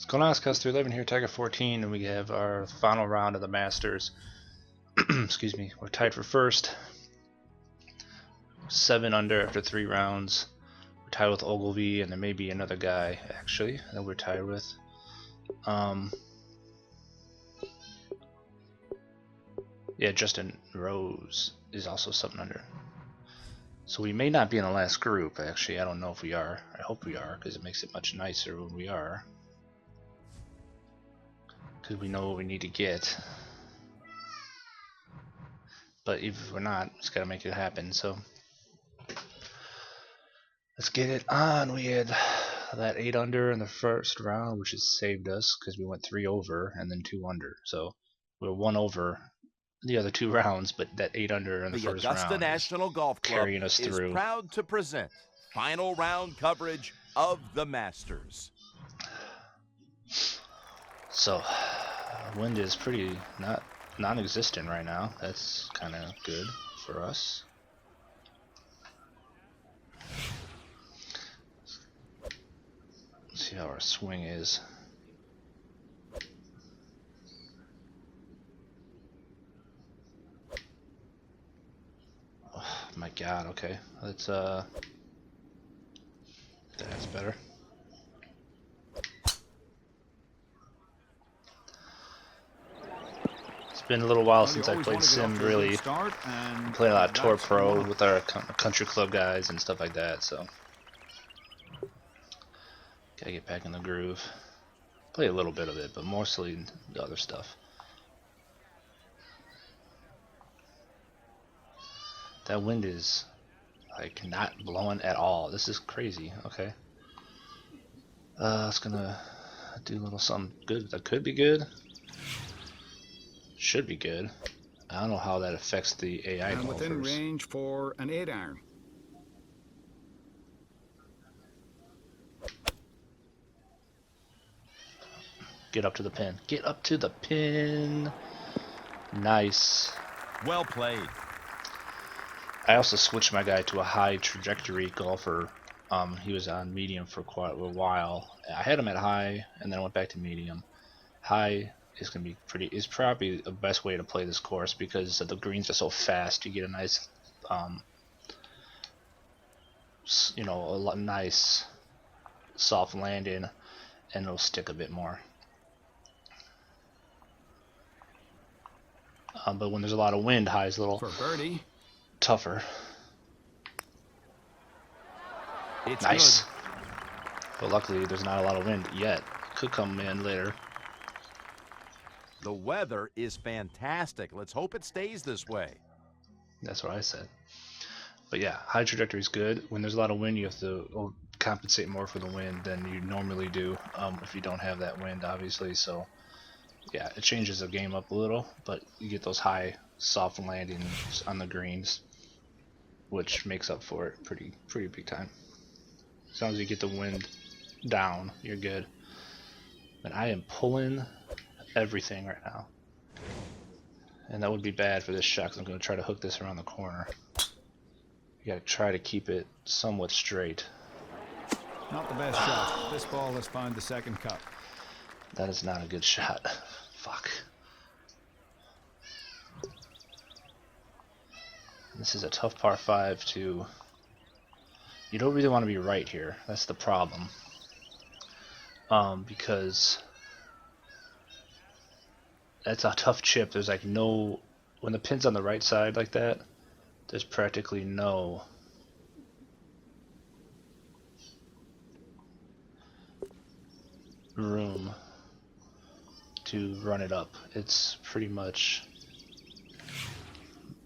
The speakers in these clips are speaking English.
What's going on, Scalzs 11 here, Tiger 14, and we have our final round of the Masters. Excuse me, we're tied for first. 7 under after 3 rounds. We're tied with Ogilvy, and there may be another guy, actually, that we're tied with. Yeah, Justin Rose is also 7 under. So we may not be in the last group, actually. I don't know if we are. I hope we are, because it makes it much nicer when we are. Because we know what we need to get. But if we're not, it's got to make it happen. So let's get it on. We had that 8 under in the first round, which has saved us because we went 3 over and then 2 under. So we're 1 over the other 2 rounds, but that 8 under in the first Augusta round National Golf Club carrying us is through. proud to present final round coverage of the Masters. So wind is pretty non-existent right now. That's kind of good for us. Let's see how our swing is. Oh my god, okay. Let's that's better. It's been a little while since I played Sim, really. Played a lot of Tour Pro with our country club guys and stuff like that, so gotta get back in the groove. Play a little bit of it, but mostly the other stuff. That wind is like not blowing at all. This is crazy. Okay. It's gonna do a little something good. That could be good. Should be good. I don't know how that affects the AI and golfers. within range for an 8-iron. Get up to the pin. Get up to the pin. Nice. Well played. I also switched my guy to a high trajectory golfer. He was on medium for quite a while. I had him at high, and then I went back to medium. High is gonna be is probably the best way to play this course because the greens are so fast. You get a nice, a nice soft landing, and it'll stick a bit more. But when there's a lot of wind, high is a little for birdie. Tougher. It's nice. Good. But luckily there's not a lot of wind yet. Could come in later. The weather is fantastic. Let's hope it stays this way. That's what I said. But yeah, high trajectory is good. When there's a lot of wind, you have to compensate more for the wind than you normally do if you don't have that wind, obviously. So yeah, it changes the game up a little, but you get those high soft landings on the greens, which makes up for it pretty big time. As long as you get the wind down, you're good. And I am pulling everything right now, and that would be bad for this shot because I'm going to try to hook this around the corner. You got to try to keep it somewhat straight. Not the best shot. This ball has found the second cup. That is not a good shot. Fuck. This is a tough par 5 to... You don't really want to be right here. That's the problem. Because that's a tough chip. There's like no... When the pin's on the right side like that, there's practically no... room to run it up. It's pretty much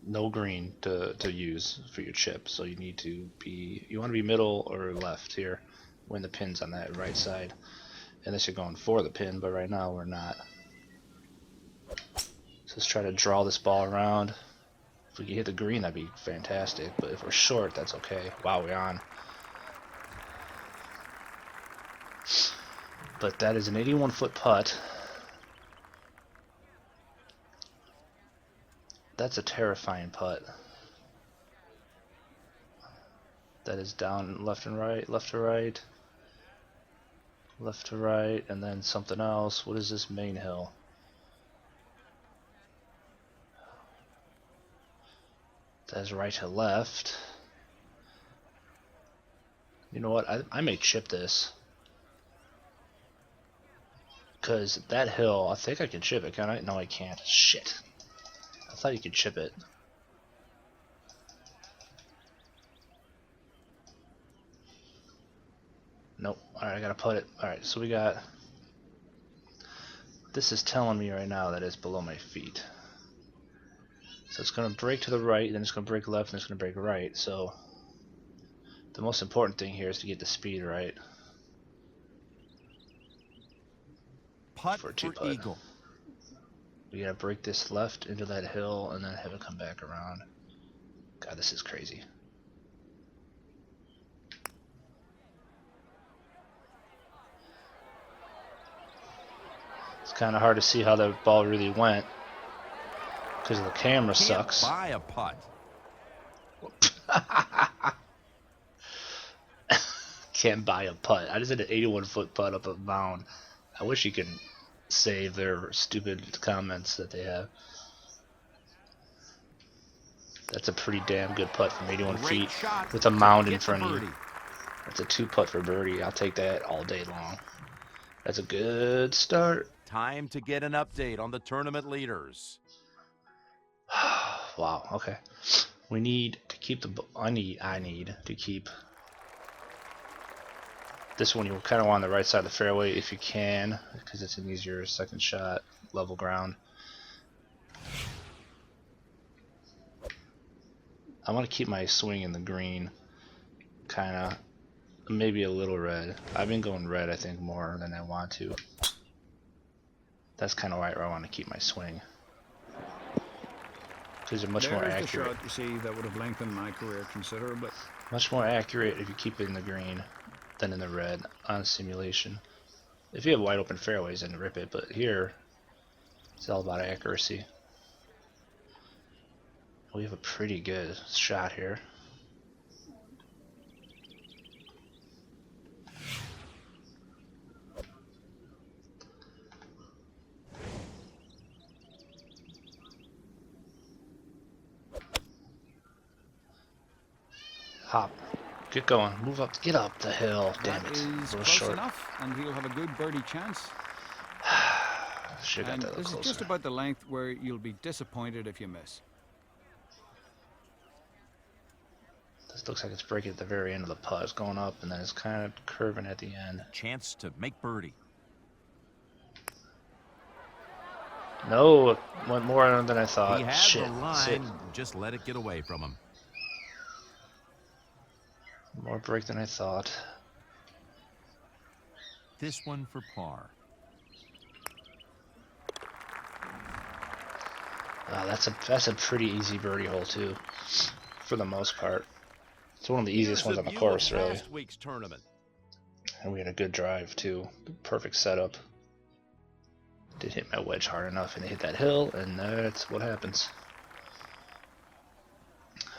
no green to use for your chip, so you need to be, you want to be middle or left here when the pin's on that right side, unless you're going for the pin, but right now we're not. So let's try to draw this ball around. If we can hit the green, that'd be fantastic, but if we're short, that's okay. Wow, we're on. But that is an 81-foot putt. That's a terrifying putt. That is down left and right, left to right. left to right, and then something else. What is this main hill? That's right to left. You know what? I may chip this. Because that hill, I think I can chip it, can I? No, I can't. Shit. I thought you could chip it. Nope. Alright, I gotta put it. Alright, so we got... This is telling me right now that it's below my feet. So it's gonna break to the right, then it's gonna break left, and it's gonna break right. So the most important thing here is to get the speed right. Putt For for, a two-putt. eagle. We gotta break this left into that hill and then have it come back around. God, this is crazy. It's kind of hard to see how the ball really went because the camera sucks. Can't buy a putt. Can't buy a putt. I just hit an 81-foot putt up a mound. I wish you could save their stupid comments that they have. That's a pretty damn good putt from 81 Great feet shot with a to mound in get the front of you. birdie. That's a 2-putt for birdie. I'll take that all day long. That's a good start. Time to get an update on the tournament leaders. Wow. Okay. We need to keep the. I need to keep this one. You kind of want on the right side of the fairway if you can, because it's an easier second shot, level ground. I want to keep my swing in the green, kind of, maybe a little red. I've been going red, I think, more than I want to. That's kind of why I want to keep my swing, because they're much more There's accurate. the shot you see that would have lengthened my career considerably. Much more accurate if you keep it in the green than in the red on simulation. If you have wide open fairways, then rip it, but here it's all about accuracy. We have a pretty good shot here. Hop. Get going. Move up. Get up the hill. Damn That it. A is little close short. enough, and he'll have a good birdie chance. Should have And got that a this little is just closer. about the length where you'll be disappointed if you miss. This looks like it's breaking at the very end of the putt. It's going up and then it's kind of curving at the end. Chance to make birdie. No, it went more than I thought. He had Shit. the Sit. line, just let it get away from him. More break than I thought. This one for par. That's a pretty easy birdie hole too, for the most part. It's one of the easiest Here's ones on the view course, of really. last week's tournament. And we had a good drive too. Perfect setup. Did hit my wedge hard enough and it hit that hill, and that's what happens.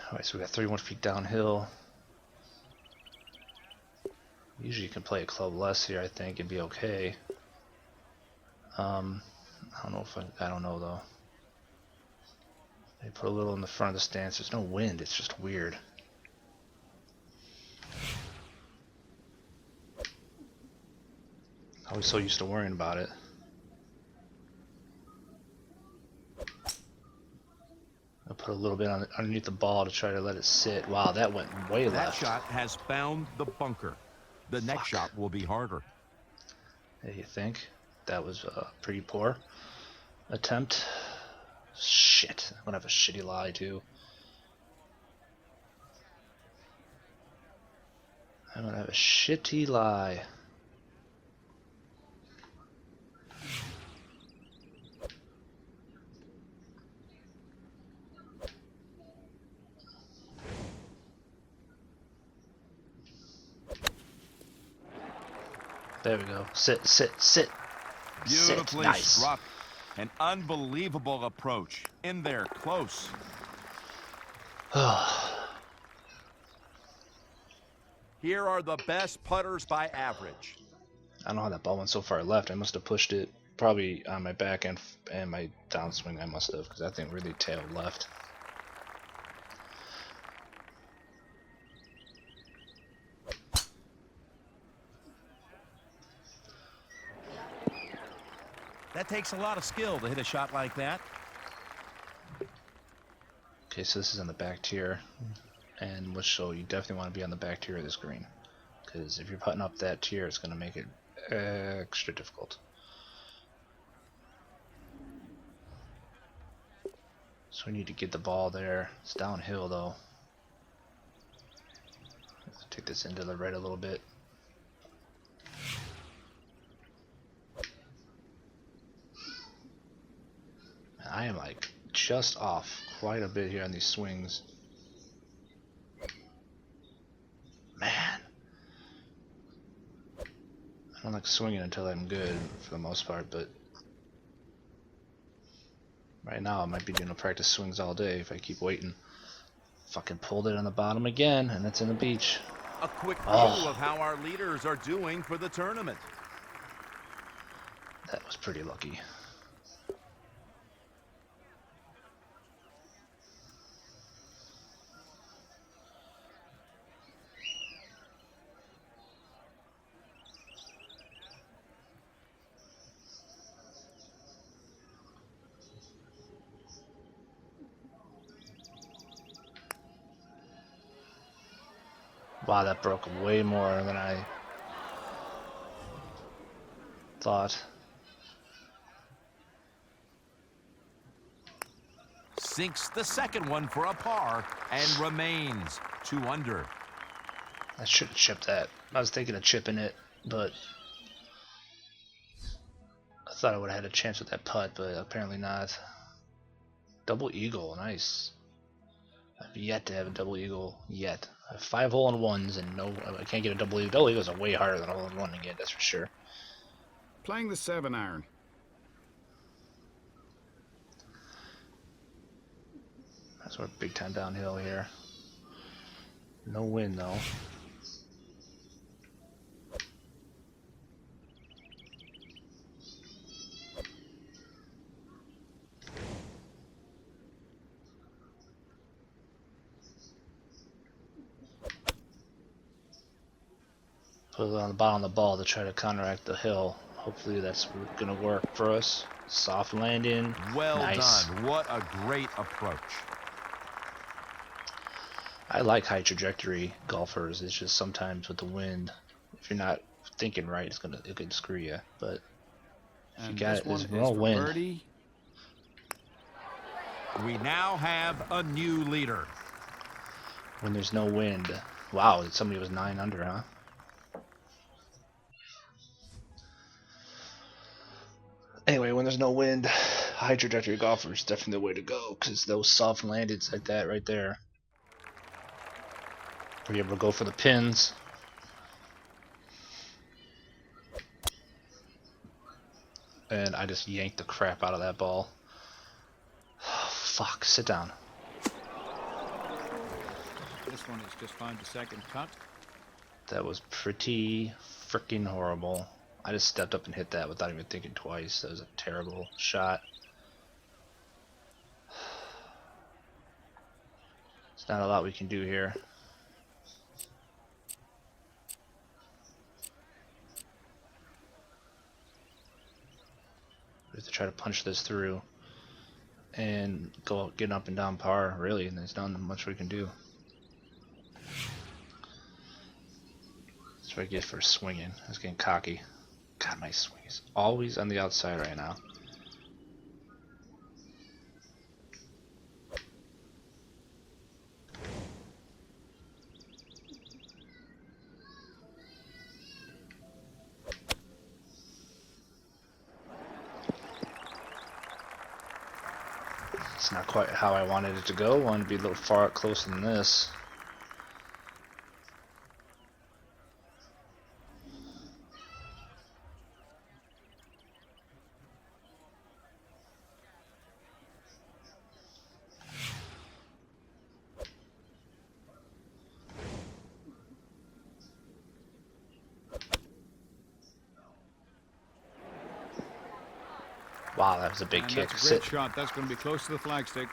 Alright, so we got 31 feet downhill. Usually you can play a club less here, I think, and be okay. I don't know if I don't know though. They put a little in the front of the stance. There's no wind. It's just weird. I was so used to worrying about it. I put a little bit on underneath the ball to try to let it sit. Wow, that went way That left. shot has found the bunker. The next shot will be harder. Hey, you think? That was a pretty poor attempt. Shit. I'm gonna have a shitty lie too. I'm gonna have a shitty lie. There we go. Sit, sit, sit. Sit. Beautifully Nice. struck. An unbelievable approach. In there, close. Here are the best putters by average. I don't know how that ball went so far left. I must have pushed it probably on my back and my downswing. I must have, because that thing really tailed left. That takes a lot of skill to hit a shot like that. Okay, so this is on the back tier, and so you definitely want to be on the back tier of this green, because if you're putting up that tier, it's going to make it extra difficult. So we need to get the ball there. It's downhill though. Let's take this into the right a little bit. I am like just off quite a bit here on these swings. Man. I don't like swinging until I'm good for the most part, but right now I might be doing a practice swings all day if I keep waiting. Fucking pulled it on the bottom again, and it's in the beach. A quick view Oh. of how our leaders are doing for the tournament. That was pretty lucky. Wow, that broke way more than I thought. Sinks the second one for a par and remains 2 under. I should have chipped that. I was thinking of chipping it, but I thought I would have had a chance with that putt, but apparently not. Double eagle, nice. I've yet to have a double eagle yet. I have 5 hole-in-ones and no, I can't get a double eagle. Double eagles are way harder than a hole-in-one to get, that's for sure. Playing the 7-iron. That's we're big time downhill here. No wind though. Put it on the bottom of the ball to try to counteract the hill. Hopefully that's gonna work for us. Soft landing. Well Nice. done. What a great approach. I like high trajectory golfers. It's just sometimes with the wind, if you're not thinking right, it could screw you. But if you And got this it, one there's is no for wind. birdie. We now have a new leader. When there's no wind. Wow, somebody was 9 under, huh? Anyway, when there's no wind, high trajectory golfer is definitely the way to go, because those soft landings like that right there, are you able to go for the pins? And I just yanked the crap out of that ball. Oh, fuck, sit down. This one is just found the second cut. That was pretty freaking horrible. I just stepped up and hit that without even thinking twice. That was a terrible shot. There's not a lot we can do here. We have to try to punch this through and go get up and down par, really, and there's not much we can do. That's what I get for swinging. I was getting cocky. God, my swing is always on the outside right now. It's not quite how I wanted it to go. I wanted to be a little far closer than this. Wow, that was a big And kick. that's a great Sit. shot. That's going to be close to the flagstick.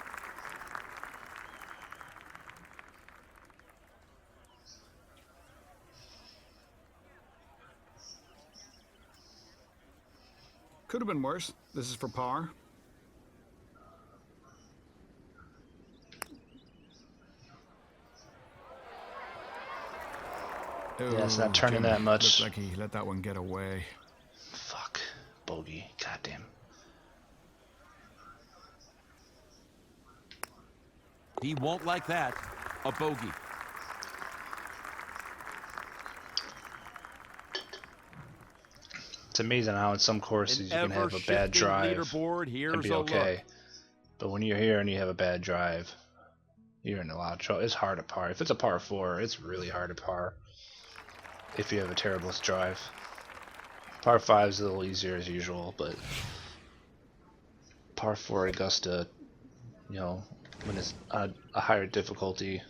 Could have been worse. This is for par. Yeah, it's not Oh, turning Jimmy, that much. looked like he let that one get away. Fuck. Bogey. Goddamn. He won't like that. A bogey. It's amazing how in some An courses you can have a bad ever-shifting drive leaderboard. and Here's be a look. okay. But when you're here and you have a bad drive, you're in a lot of trouble. It's hard to par. If it's a par 4, it's really hard to par if you have a terrible drive. Par 5 is a little easier as usual, but par 4 Augusta, you know, when it's a higher difficulty,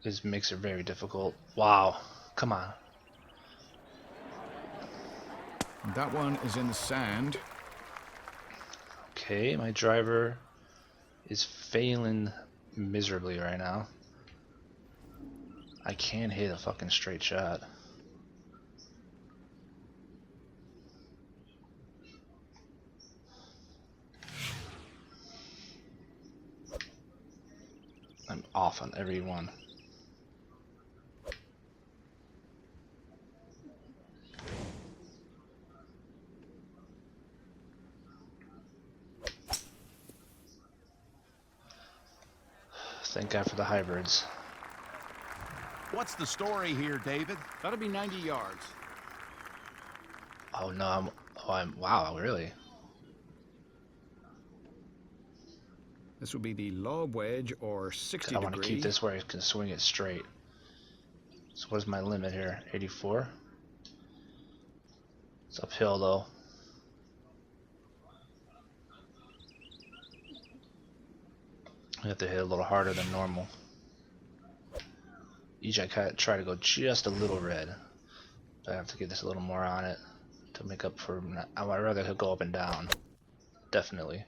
it makes it very difficult. Wow, come on. That one is in the sand. Okay, my driver is failing miserably right now. I can't hit a fucking straight shot. I'm off on every one. Thank God for the hybrids. What's the story here, David? That'll be 90 yards. Oh no, wow, really? This will be the lob wedge or 60 I want to degree. keep this where I can swing it straight. So what is my limit here? 84? It's uphill though. I have to hit a little harder than normal. Usually I try to go just a little red. But I have to get this a little more on it to make up for. I'd rather go up and down. Definitely.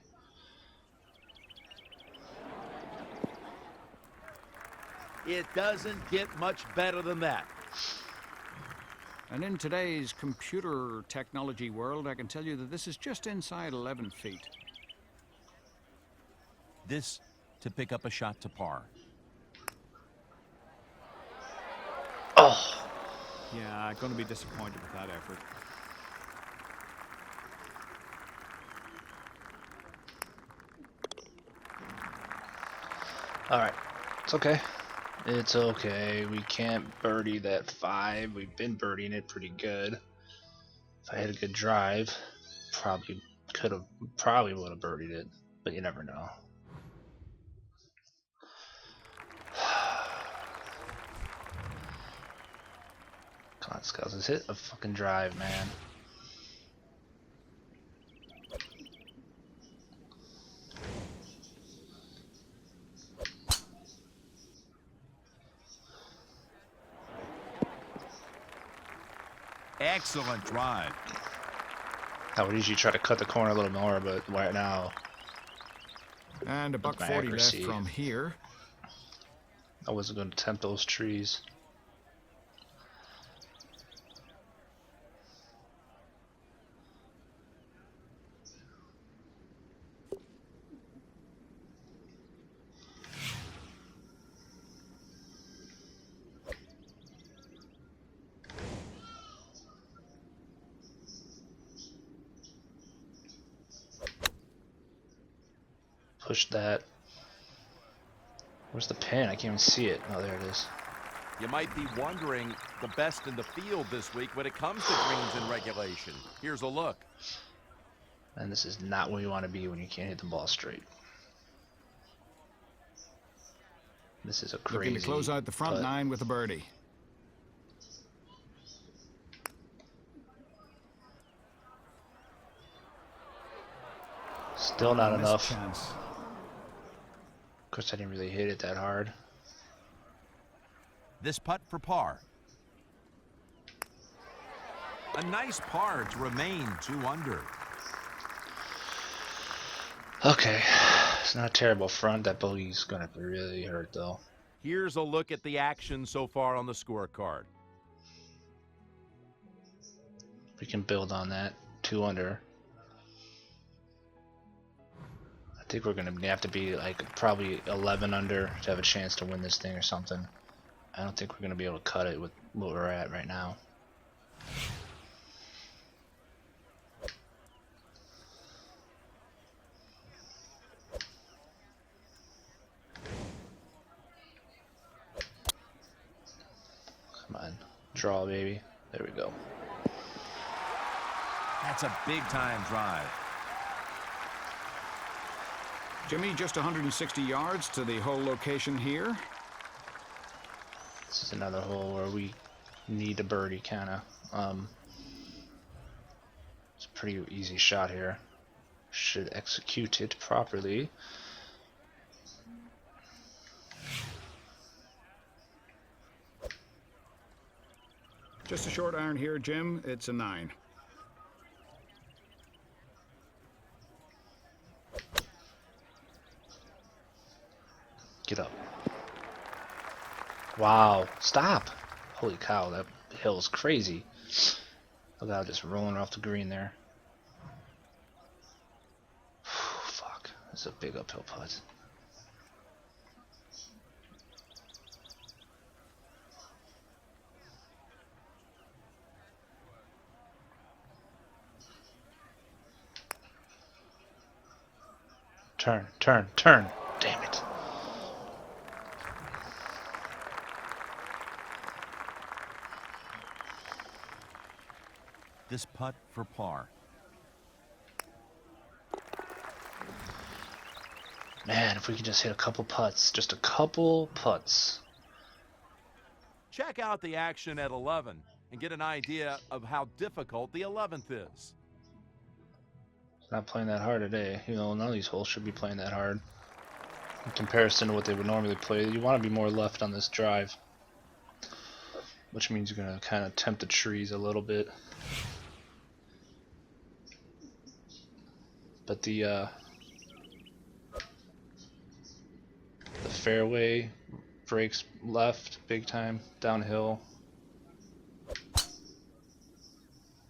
It doesn't get much better than that. And in today's computer technology world, I can tell you that this is just inside 11 feet. This to pick up a shot to par. Oh! Yeah, I'm going to be disappointed with that effort. Alright. It's okay. It's okay. We can't birdie that 5. We've been birdieing it pretty good. If I had a good drive, probably would have birdied it. But you never know. Come on, Scalzs, let's hit a fucking drive, man. Excellent drive. I would usually try to cut the corner a little more, but right now And a buck my 40 accuracy. left from here. I wasn't going to tempt those trees. Push that. Where's the pin? I can't even see it. Oh, there it is. You might be wondering the best in the field this week when it comes to greens and regulation. Here's a look. And this is not where you want to be when you can't hit the ball straight. This is a crazy. Looking to close out the front putt. 9 with a birdie. Still not Missed enough. chance. Of course, I didn't really hit it that hard. This putt for par. A nice par to remain 2 under. Okay, it's not a terrible front. That bogey's gonna really hurt though. Here's a look at the action so far on the scorecard. We can build on that. 2 under. I think we're gonna have to be like probably 11 under to have a chance to win this thing or something. I don't think we're gonna be able to cut it with what we're at right now. Come on, draw, baby. There we go. That's a big time drive. Jimmy, just 160 yards to the hole location here. This is another hole where we need a birdie, kinda. It's a pretty easy shot here. Should execute it properly. Just a short iron here, Jim. It's a 9. Get up. Wow, stop! Holy cow, that hill is crazy. Look how just rolling off the green there. Fuck, this is a big uphill putt. Turn, turn, turn! Damn it. This putt for par. Man, if we could just hit a couple putts. Just a couple putts. Check out the action at 11 and get an idea of how difficult the 11th is. It's not playing that hard today. You know, none of these holes should be playing that hard. In comparison to what they would normally play, you want to be more left on this drive. Which means you're going to kind of tempt the trees a little bit. But the fairway breaks left big time downhill,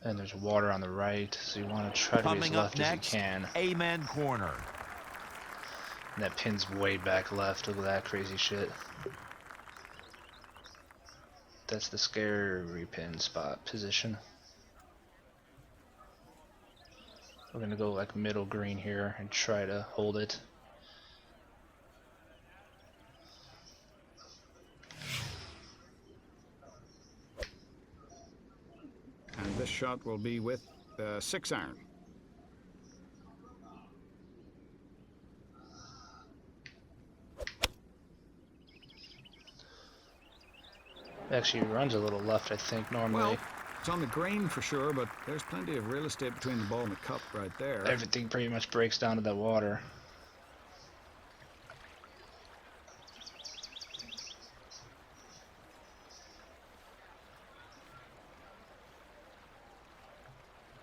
and there's water on the right, so you want to try to be as Coming up left next, as you can. Amen Corner. And that pin's way back left. Look at that crazy shit. That's the scary pin spot position. We're gonna go like middle green here and try to hold it. And this shot will be with 6 iron. Actually, it runs a little left, I think, normally. Well, it's on the green for sure, but there's plenty of real estate between the ball and the cup right there. Everything pretty much breaks down to that water.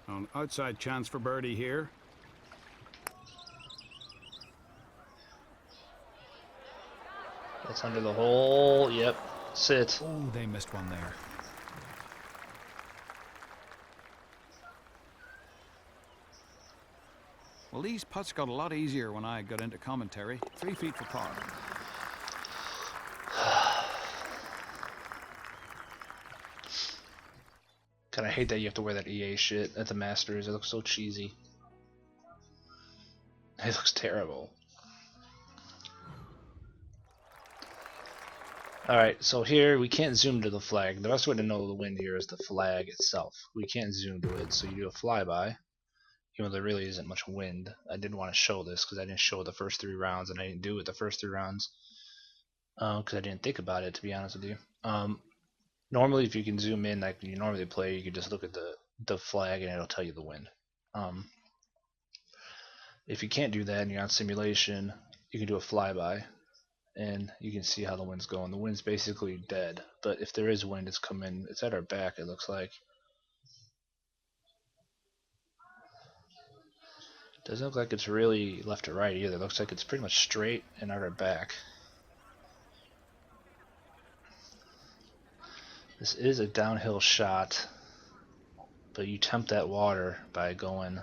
An outside chance for birdie here. That's under the hole. Yep. Sit. Oh, they missed one there. Well, these putts got a lot easier when I got into commentary. 3 feet for par. Kinda hate that you have to wear that EA shit at the Masters. It looks so cheesy. It looks terrible. Alright, so here we can't zoom to the flag. The best way to know the wind here is the flag itself. We can't zoom to it, so you do a flyby. Even though there really isn't much wind. I didn't want to show this because I didn't show the first 3 rounds, and I didn't do it the first 3 rounds because I didn't think about it, to be honest with you. Normally, if you can zoom in like you normally play, you can just look at the flag and it'll tell you the wind. If you can't do that and you're on simulation, you can do a flyby, and you can see how the wind's going. The wind's basically dead, but if there is wind, it's coming. It's at our back, it looks like. Doesn't look like it's really left to right either. Looks like it's pretty much straight and out our back. This is a downhill shot, but you tempt that water by going.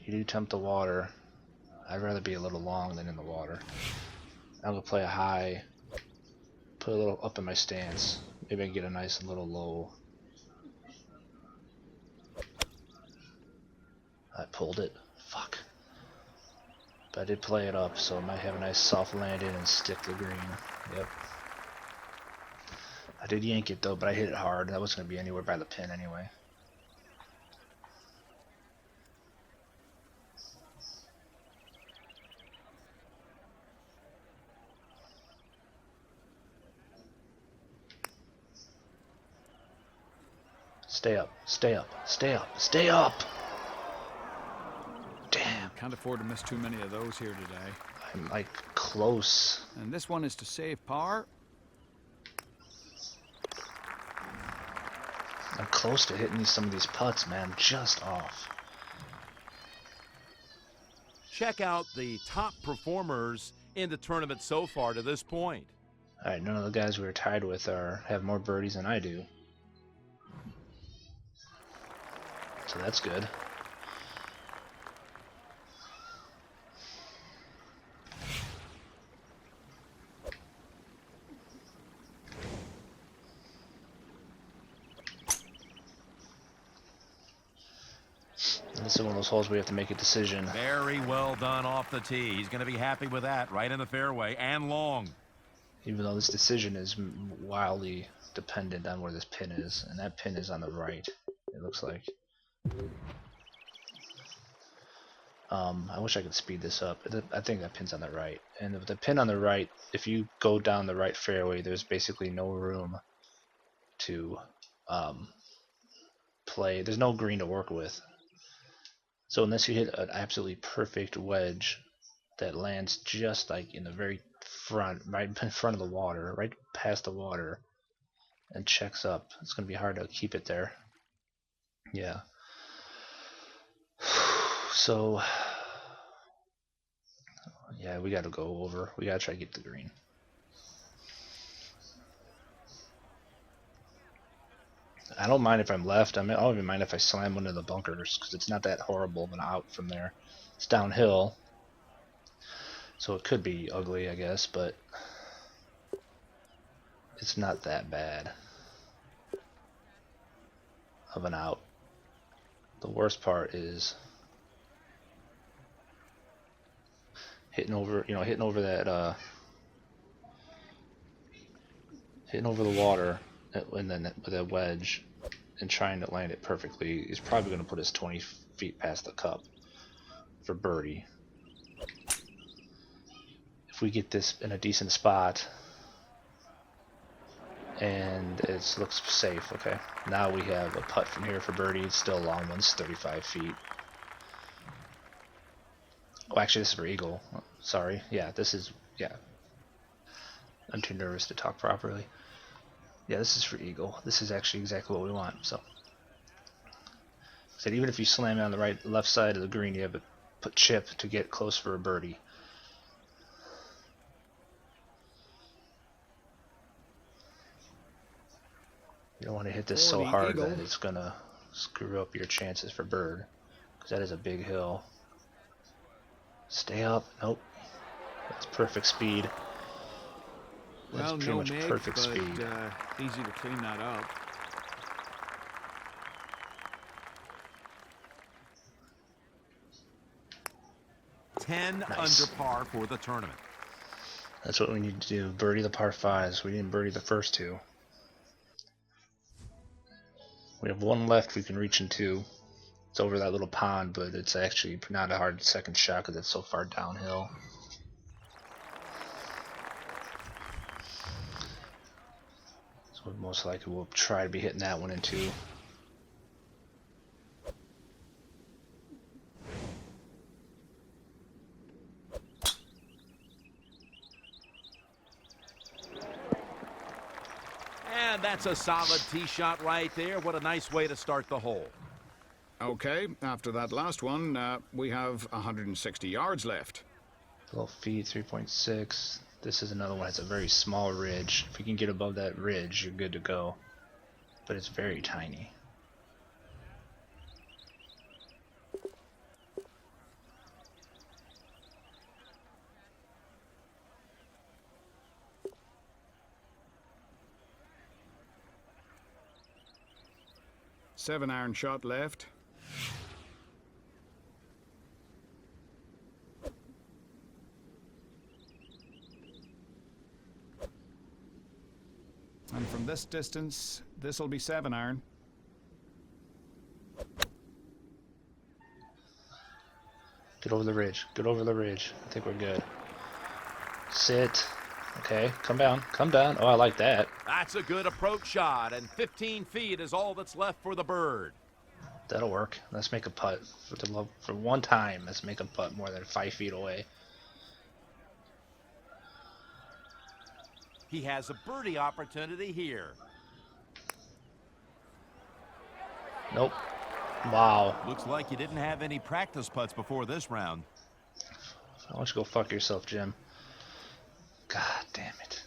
You do tempt the water. I'd rather be a little long than in the water. I'm gonna play a high, put a little up in my stance. Maybe I can get a nice little low. I pulled it. Fuck. But I did play it up, so I might have a nice soft landing and stick the green. Yep. I did yank it though, but I hit it hard. That wasn't gonna be anywhere by the pin anyway. Stay up, stay up, stay up, stay up! Damn. Can't afford to miss too many of those here today. I'm like close. And this one is to save par. I'm close to hitting some of these putts, man. I'm just off. Check out the top performers in the tournament so far to this point. Alright, none of the guys we were tied with have more birdies than I do. So that's good. This is one of those holes where you have to make a decision. Very well done off the tee. He's going to be happy with that. Right in the fairway and long. Even though this decision is wildly dependent on where this pin is. And that pin is on the right, it looks like. I wish I could speed this up. I think that pin's on the right. And with the pin on the right, if you go down the right fairway, there's basically no room to play. There's no green to work with. So unless you hit an absolutely perfect wedge that lands just like in the very front, right in front of the water, right past the water, and checks up, it's going to be hard to keep it there. Yeah. So, yeah, we got to go over. We got to try to get the green. I don't mind if I'm left. I don't even mind if I slam one of the bunkers because it's not that horrible of an out from there. It's downhill, so it could be ugly, I guess, but it's not that bad of an out. The worst part is hitting over that, hitting over the water, and then with a wedge and trying to land it perfectly is probably going to put us 20 feet past the cup for birdie. If we get this in a decent spot and it looks safe, okay. Now we have a putt from here for birdie. It's still a long one, it's 35 feet. Oh, actually, this is for eagle. Sorry. Yeah, this is, yeah. I'm too nervous to talk properly. Yeah, this is for eagle. This is actually exactly what we want. So, said even if you slam it on the left side of the green, you have to put chip to get close for a birdie. You don't want to hit this so hard that it's gonna screw up your chances for bird, because that is a big hill. Stay up. Nope. That's perfect speed. That's Well, pretty no much make, perfect but, speed. easy to clean that up. Ten Nice. under par for the tournament. That's what we need to do. Birdie the par fives. We didn't birdie the first two. We have one left we can reach into. It's over that little pond, but it's actually not a hard second shot because it's so far downhill. So most likely we'll try to be hitting that one into. And that's a solid tee shot right there. What a nice way to start the hole. Okay, after that last one, we have 160 yards left. 12 feet, 3.6. This is another one. It's a very small ridge. If you can get above that ridge, you're good to go. But it's very tiny. Seven-iron shot left. And from this distance, this'll be 7-iron. Get over the ridge. Get over the ridge. I think we're good. Sit. Okay, come down. Come down. Oh, I like that. That's a good approach shot, and 15 feet is all that's left for the bird. That'll work. Let's make a putt. For one time, let's make a putt more than 5 feet away. He has a birdie opportunity here. Nope. Wow. Looks like you didn't have any practice putts before this round. Why don't you go fuck yourself, Jim? God damn it.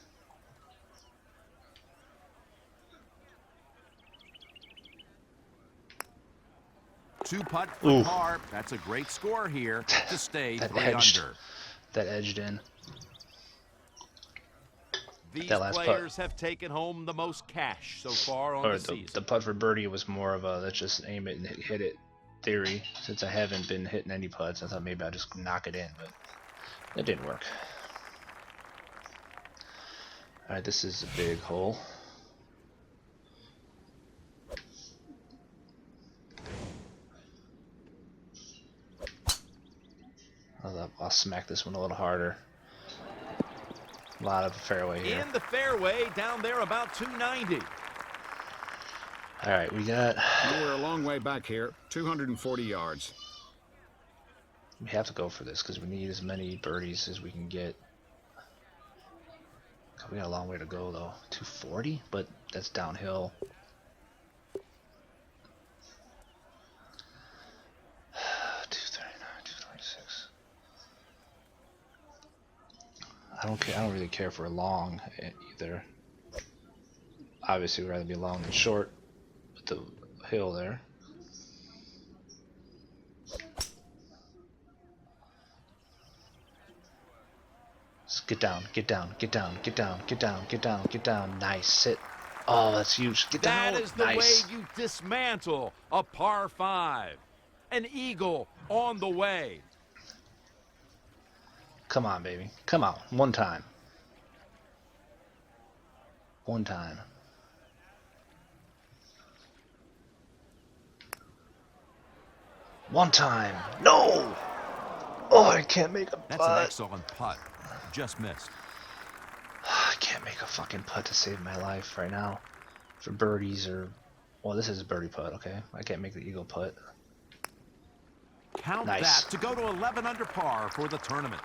Two putt for par. That's a great score here to stay 3 under. That edged in. These that last players putt. have taken home the most cash so far on the season. The putt for birdie was more of a let's just aim it and hit it theory. Since I haven't been hitting any putts, I thought maybe I'd just knock it in, but it didn't work. Alright, this is a big hole. I'll smack this one a little harder. A lot of fairway here. In the fairway, down there about 290. Alright, we got... We're a long way back here, 240 yards. We have to go for this because we need as many birdies as we can get. We got a long way to go though. 240, but that's downhill. I don't care. I don't really care for long either. Obviously, we'd rather be long than short. With the hill there. Just get down. Get down. Get down. Get down. Get down. Get down. Get down. Nice. Sit. Oh, that's huge. Get down. That is the nice. way you dismantle a par 5. An eagle on the way. Come on, baby. Come on. One time. One time. One time. No! Oh, I can't make a putt. That's an excellent putt. Just missed. I can't make a fucking putt to save my life right now. For birdies or... Well, this is a birdie putt, okay? I can't make the eagle putt. Count Nice. that to go to 11 under par for the tournament.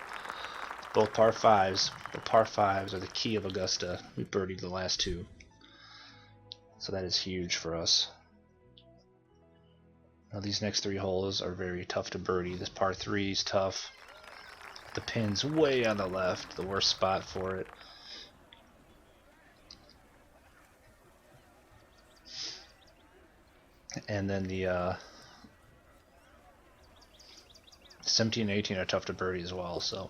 Both par 5s. The par 5s are the key of Augusta. We birdied the last 2. So that is huge for us. Now these next 3 holes are very tough to birdie. This par 3 is tough. The pin's way on the left, the worst spot for it. And then the 17 and 18 are tough to birdie as well, so.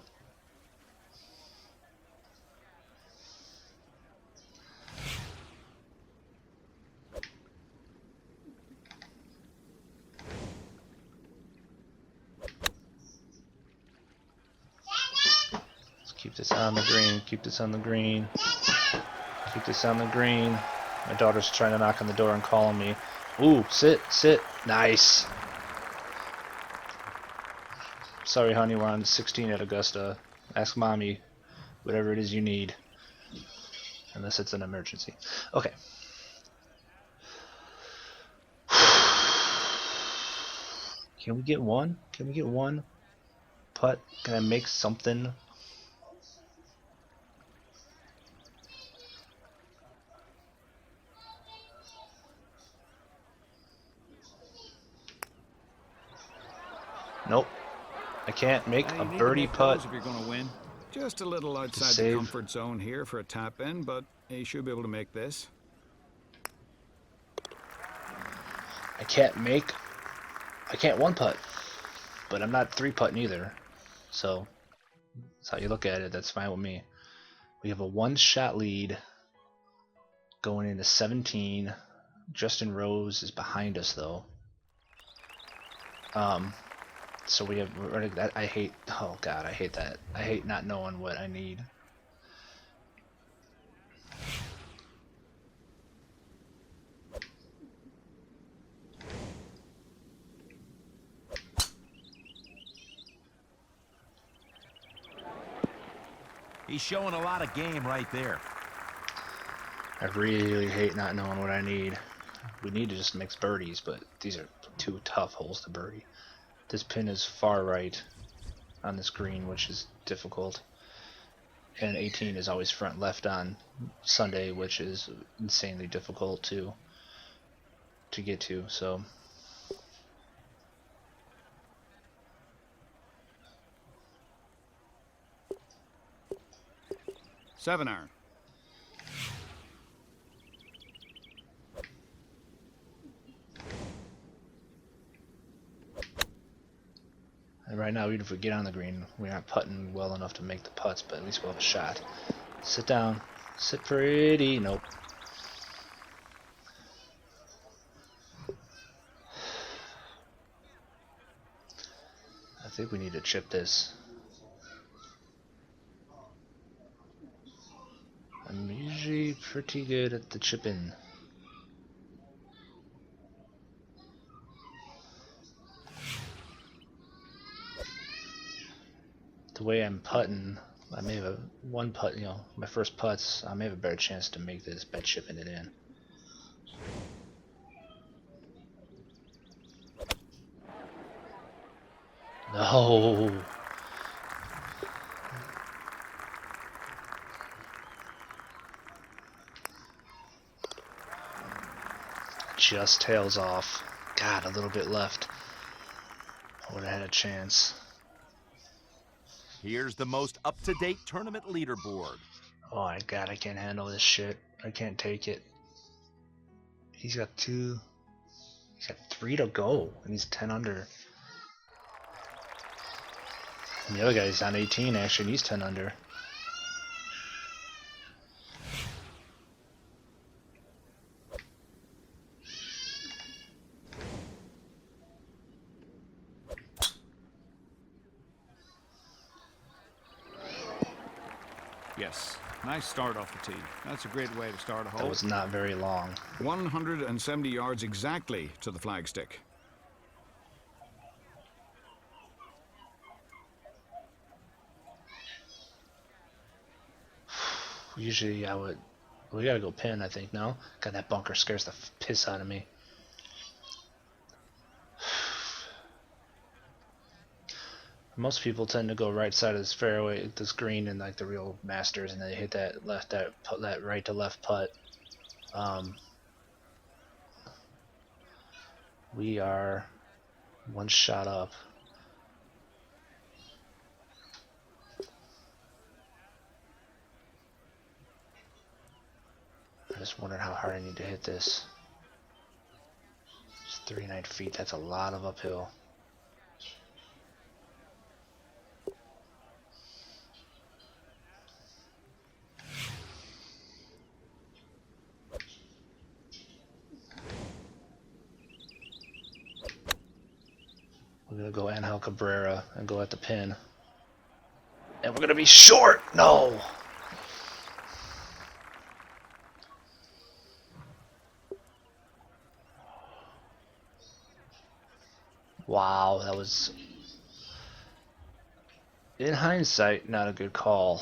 Keep this on the green, keep this on the green, keep this on the green. My daughter's trying to knock on the door and calling me. Ooh, sit, sit, nice. Sorry honey, we're on 16 at Augusta. Ask mommy whatever it is you need. Unless it's an emergency. Okay. Can we get one? Can we get one putt? Can I make something? Nope. I can't make You a need to birdie make putt those if you're going to win. Just a little to outside the save. comfort zone here for a tap in, but you should be able to make this. I can't one putt, but I'm not three putting either. So that's how you look at it. That's fine with me. We have a one-shot lead going into 17. Justin Rose is behind us though. So we have. I hate. Oh God, I hate that. I hate not knowing what I need. He's showing a lot of game right there. I really hate not knowing what I need. We need to just mix birdies, but these are two tough holes to birdie. This pin is far right on this green, which is difficult. And 18 is always front left on Sunday, which is insanely difficult to get to. So Seven iron. and right now, even if we get on the green, we're not putting well enough to make the putts, but at least we'll have a shot. Sit down. Sit pretty. Nope. I think we need to chip this. I'm usually pretty good at the chipping. The way I'm putting, I may have a one putt, my first putts, I may have a better chance to make this by chipping it in. No. Just tails off. God, a little bit left. I would have had a chance. Here's the most up-to-date tournament leaderboard. Oh my God, I can't handle this shit. I can't take it. He's got two. He's got 3 to go, and he's 10 under. And the other guy's on 18 actually, and he's 10 under. Yes, nice start off the tee. That's a great way to start a hole. That was not very long. 170 yards exactly to the flagstick. Usually I would. We gotta go pin, I think, no? God, that bunker scares the piss out of me. Most people tend to go right side of this fairway, this green, and like the real masters, and they hit that left, that right to left putt. We are one shot up. I just wondered how hard I need to hit this. It's 39 feet. That's a lot of uphill. We're gonna go Angel Cabrera and go at the pin. And we're gonna be short! No! Wow, that was, in hindsight, not a good call.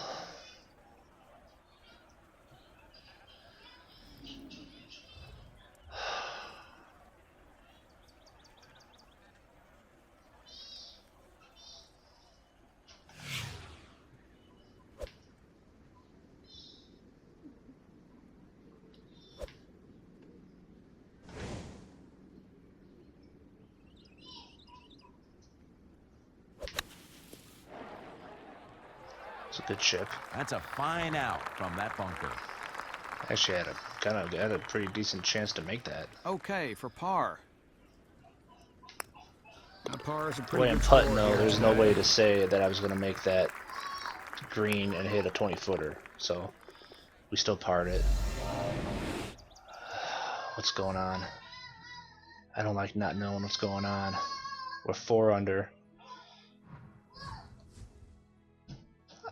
It's a good chip. That's a fine out from that bunker. Actually, I had a pretty decent chance to make that. Okay, for par. Now, par is a The pretty way I'm good putting score though, here there's no today. way to say that I was gonna make that green and hit a 20-footer. So we still parred it. What's going on? I don't like not knowing what's going on. We're 4 under.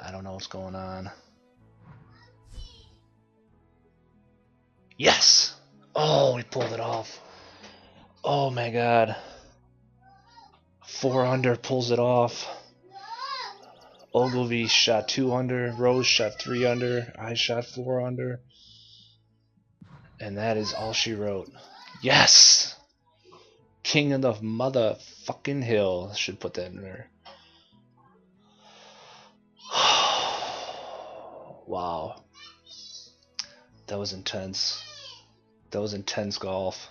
I don't know what's going on. Yes! Oh, we pulled it off. Oh my god. 4 under pulls it off. Ogilvy shot 2 under. Rose shot 3 under. I shot 4 under. And that is all she wrote. Yes! King of the motherfucking hill. Should put that in there. Wow. That was intense. That was intense golf.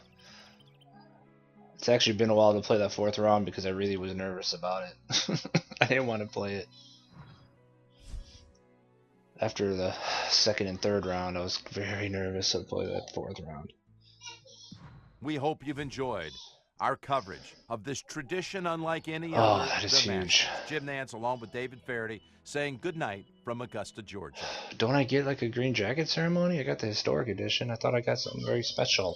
It's actually been a while to play that 4th round because I really was nervous about it. I didn't want to play it. After the 2nd and 3rd round, I was very nervous to play that 4th round. We hope you've enjoyed our coverage of this tradition unlike any Oh, other. that is the huge. Masters. Jim Nance along with David Faraday saying goodnight from Augusta, Georgia. Don't I get like a green jacket ceremony? I got the historic edition. I thought I got something very special.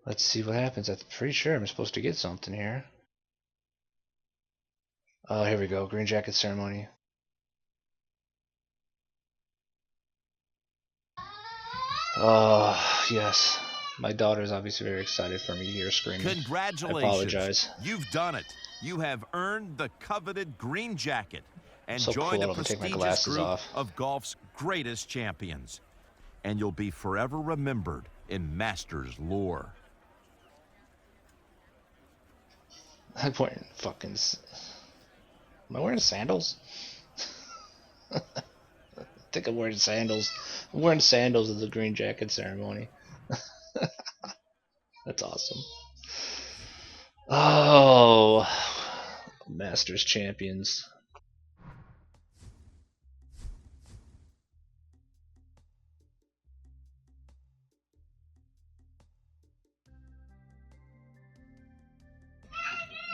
Let's see what happens. I'm pretty sure I'm supposed to get something here. Oh, here we go. Green jacket ceremony. Oh, yes. My daughter's obviously very excited for me to hear screaming. Congratulations. I apologize. You've done it. You have earned the coveted green jacket and So joined cool, a I can take my prestigious glasses group off. of golf's greatest champions. And you'll be forever remembered in Masters lore. I'm wearing fucking... Am I wearing sandals? I think I'm wearing sandals. I'm wearing sandals at the green jacket ceremony. That's awesome. Oh, Masters champions.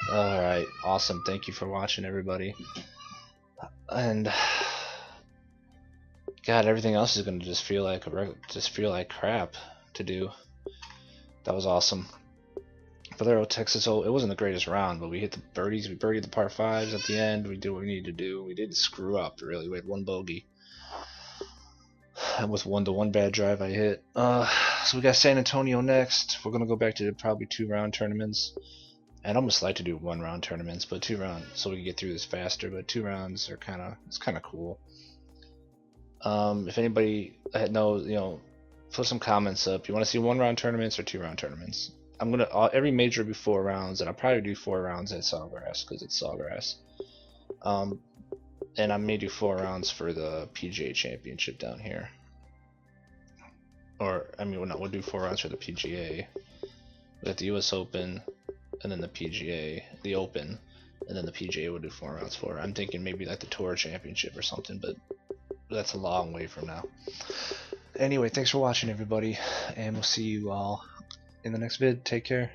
Alright, awesome. Thank you for watching, everybody. And God, everything else is gonna just feel like crap to do. That was awesome. Valero, Texas. Oh, it wasn't the greatest round, but we hit the birdies. We birdied the par 5s at the end. We did what we needed to do. We didn't screw up really. We had 1 bogey. That was the one bad drive I hit. So we got San Antonio next. We're gonna go back to probably 2-round tournaments. I'd almost like to do 1-round tournaments, but 2 rounds so we can get through this faster. But 2 rounds are it's kind of cool. If anybody knows, put some comments up. You want to see 1-round tournaments or 2-round tournaments? I'm gonna every major will be 4 rounds, and I'll probably do 4 rounds at Sawgrass because it's Sawgrass. And I may do 4 rounds for the PGA Championship down here. Or I mean, we'll do 4 rounds for the PGA. We got the U.S. Open, and then the PGA, the Open, and then the PGA will do 4 rounds for. I'm thinking maybe like the Tour Championship or something, but that's a long way from now. Anyway, thanks for watching, everybody, and we'll see you all in the next vid. Take care.